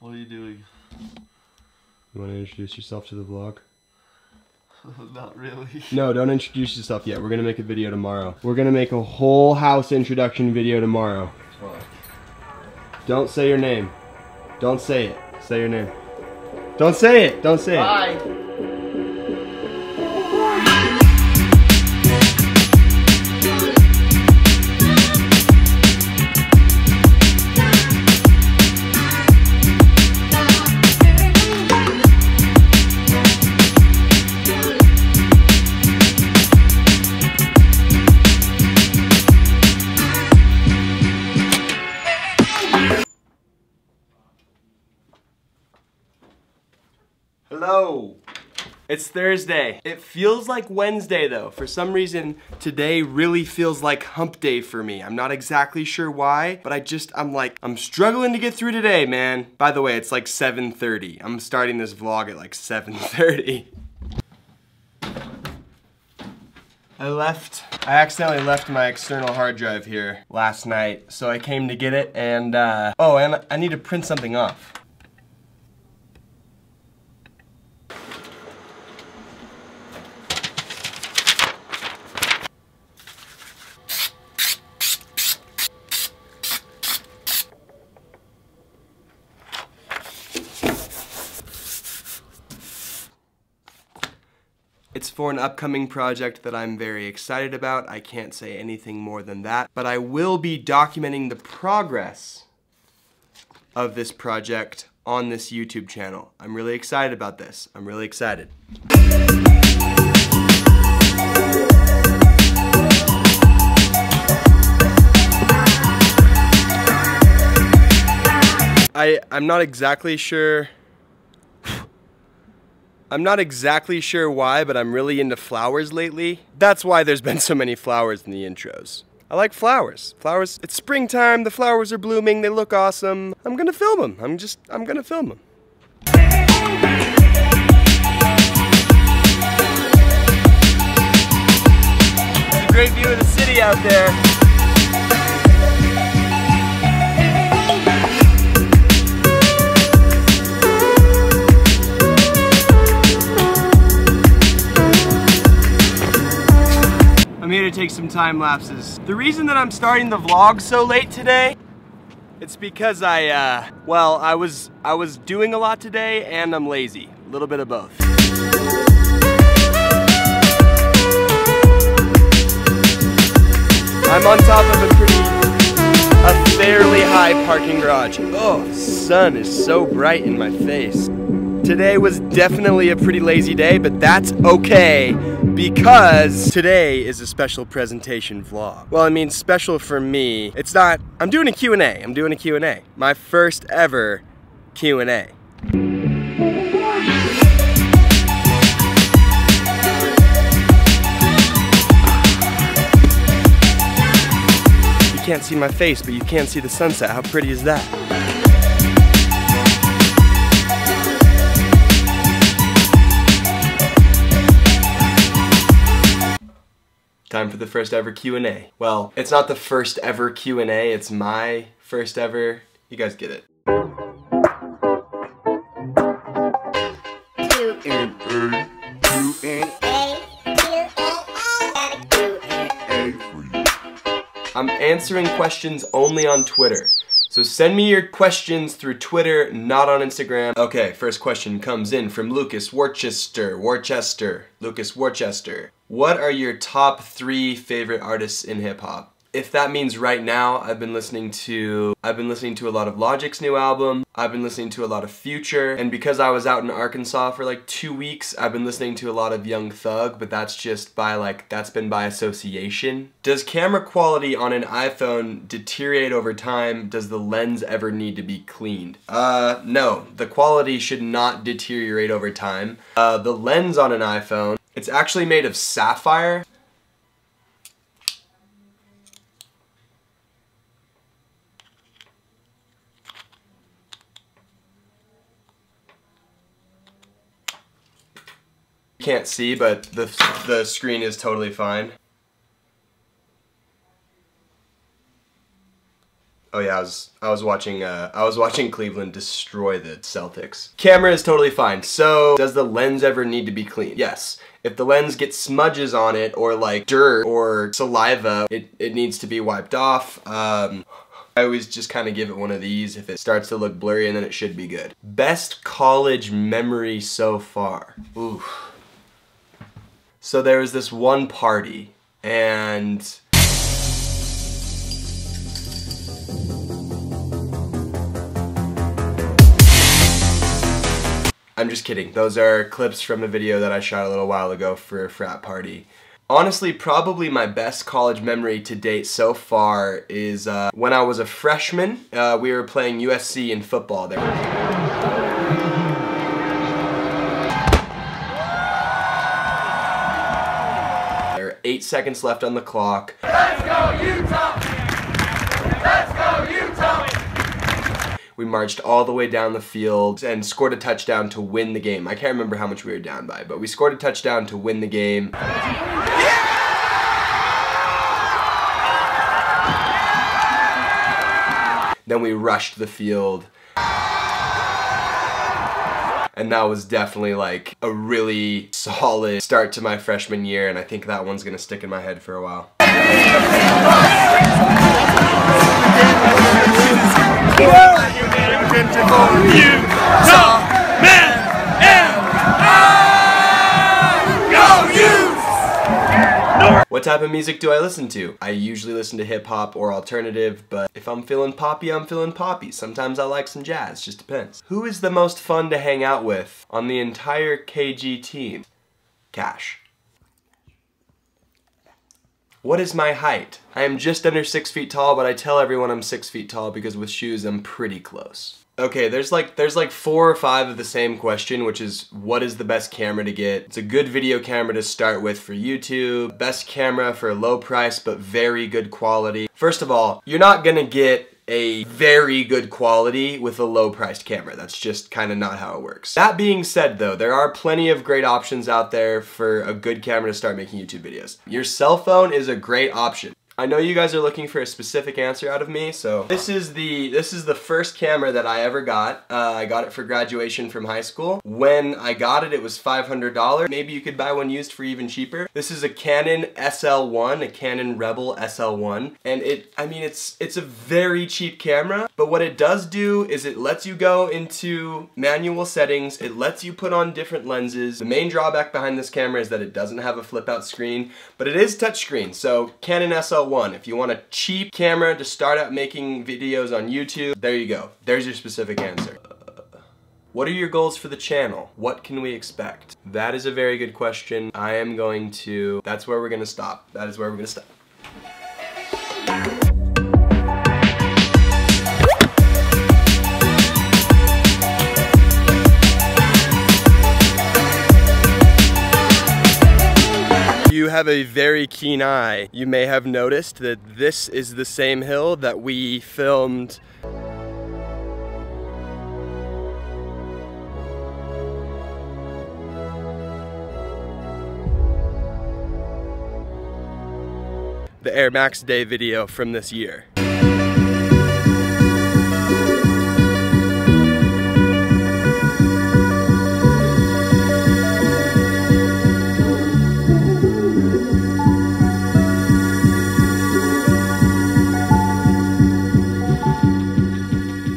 What are you doing? You want to introduce yourself to the vlog? Not really. No, don't introduce yourself yet. We're going to make a video tomorrow. We're going to make a whole house introduction video tomorrow. What? Don't say your name. Don't say it. Say your name. Don't say it. Don't say it. Bye. Hello. It's Thursday. It feels like Wednesday though. For some reason, today really feels like hump day for me. I'm not exactly sure why, but I'm struggling to get through today, man. By the way, it's like 7:30. I'm starting this vlog at like 7:30. I accidentally left my external hard drive here last night, so I came to get it and, oh, and I need to print something off. It's for an upcoming project that I'm very excited about. I can't say anything more than that, but I will be documenting the progress of this project on this YouTube channel. I'm really excited about this. I'm really excited. I'm not exactly sure. I'm not exactly sure why, but I'm really into flowers lately. That's why there's been so many flowers in the intros. I like flowers. Flowers, it's springtime, the flowers are blooming, they look awesome. I'm gonna film them. I'm gonna film them. It's a great view of the city out there. I'm here to take some time lapses. The reason that I'm starting the vlog so late today, it's because I was doing a lot today and I'm lazy. A little bit of both. I'm on top of a fairly high parking garage. Oh, the sun is so bright in my face. Today was definitely a pretty lazy day, but that's okay because today is a special presentation vlog. Well, I mean, special for me. It's not, I'm doing a Q&A. I'm doing a Q&A. My first ever Q&A. You can't see my face, but you can see the sunset. How pretty is that? Time for the first ever Q&A. Well, it's not the first ever Q&A, it's my first ever, you guys get it. I'm answering questions only on Twitter. So send me your questions through Twitter, not on Instagram. Okay, first question comes in from Lucas Worcester. Lucas Worcester. What are your top 3 favorite artists in hip hop? If that means right now, I've been listening to a lot of Logic's new album. I've been listening to a lot of Future, and because I was out in Arkansas for like 2 weeks, I've been listening to a lot of Young Thug, but that's just that's been by association. Does camera quality on an iPhone deteriorate over time? Does the lens ever need to be cleaned? No, the quality should not deteriorate over time. The lens on an iPhone, it's actually made of sapphire. Can't see, but the screen is totally fine. Oh yeah, I was watching Cleveland destroy the Celtics. Camera is totally fine. So, does the lens ever need to be cleaned? Yes. If the lens gets smudges on it, or like dirt or saliva, it needs to be wiped off. I always just kind of give it one of these if it starts to look blurry, and then it should be good. Best college memory so far. Ooh. So there was this one party, and I'm just kidding. Those are clips from a video that I shot a little while ago for a frat party. Honestly, probably my best college memory to date so far is when I was a freshman. We were playing USC in football there. There are 8 seconds left on the clock. Let's go Utah! Let's go Utah! We marched all the way down the field and scored a touchdown to win the game. I can't remember how much we were down by, but we scored a touchdown to win the game. Then we rushed the field. And that was definitely like a really solid start to my freshman year, and I think that one's gonna stick in my head for a while. What type of music do I listen to? I usually listen to hip hop or alternative, but if I'm feeling poppy, I'm feeling poppy. Sometimes I like some jazz, just depends. Who is the most fun to hang out with on the entire KG team? Cash. What is my height? I am just under 6 feet tall, but I tell everyone I'm 6 feet tall because with shoes I'm pretty close. Okay, there's like 4 or 5 of the same question, which is what is the best camera to get? It's a good video camera to start with for YouTube. Best camera for a low price but very good quality. First of all, you're not gonna get a very good quality with a low priced camera. That's just kind of not how it works. That being said though, there are plenty of great options out there for a good camera to start making YouTube videos. Your cell phone is a great option. I know you guys are looking for a specific answer out of me, so this is the first camera that I ever got. I got it for graduation from high school. When I got it, it was $500. Maybe you could buy one used for even cheaper. This is a Canon SL1, a Canon Rebel SL1, and it's a very cheap camera, but what it does do is it lets you go into manual settings, it lets you put on different lenses. The main drawback behind this camera is that it doesn't have a flip out screen, but it is touchscreen, so Canon SL1. If you want a cheap camera to start out making videos on YouTube, there you go. There's your specific answer. What are your goals for the channel? What can we expect? That is a very good question. That's where we're gonna stop. That is where we're gonna stop. You have a very keen eye. You may have noticed that this is the same hill that we filmed the Air Max Day video from this year.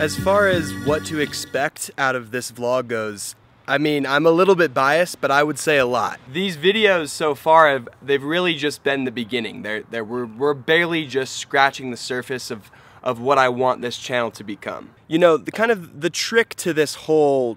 As far as what to expect out of this vlog goes, I mean, I'm a little bit biased, but I would say a lot. These videos so far, they've really just been the beginning. We're barely just scratching the surface of what I want this channel to become. You know, the trick to this whole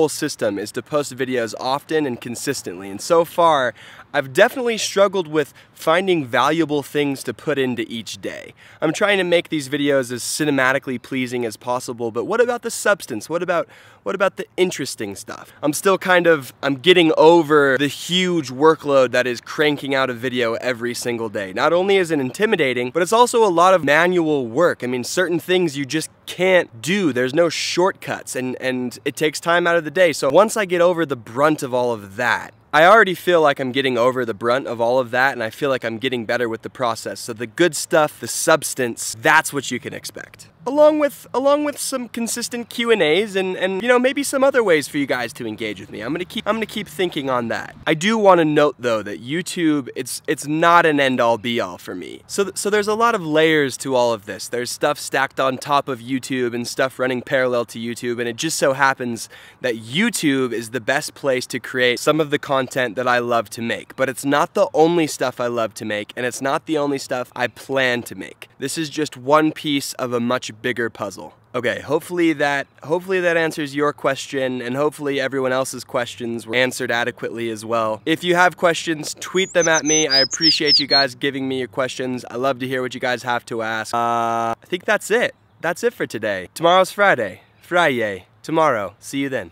system is to post videos often and consistently. And so far, I've definitely struggled with finding valuable things to put into each day. I'm trying to make these videos as cinematically pleasing as possible, but what about the substance? What about the interesting stuff? I'm getting over the huge workload that is cranking out a video every single day. Not only is it intimidating, but it's also a lot of manual work. I mean, certain things you just can't do. There's no shortcuts, and it takes time out of the day. So once I get over the brunt of all of that, I already feel like I'm getting over the brunt of all of that, and I feel like I'm getting better with the process. So the good stuff, the substance, that's what you can expect. Along with some consistent Q&As and you know, maybe some other ways for you guys to engage with me. I'm gonna keep thinking on that. I do want to note though that YouTube, it's not an end-all be-all for me. So there's a lot of layers to all of this. There's stuff stacked on top of YouTube and stuff running parallel to YouTube, and it just so happens that YouTube is the best place to create some of the content that I love to make. But it's not the only stuff I love to make, and it's not the only stuff I plan to make. This is just one piece of a much bigger puzzle. Okay, hopefully that answers your question, and hopefully everyone else's questions were answered adequately as well. If you have questions, tweet them at me. I appreciate you guys giving me your questions. I love to hear what you guys have to ask. I think that's it. That's it for today. Tomorrow's Friday. Tomorrow. See you then.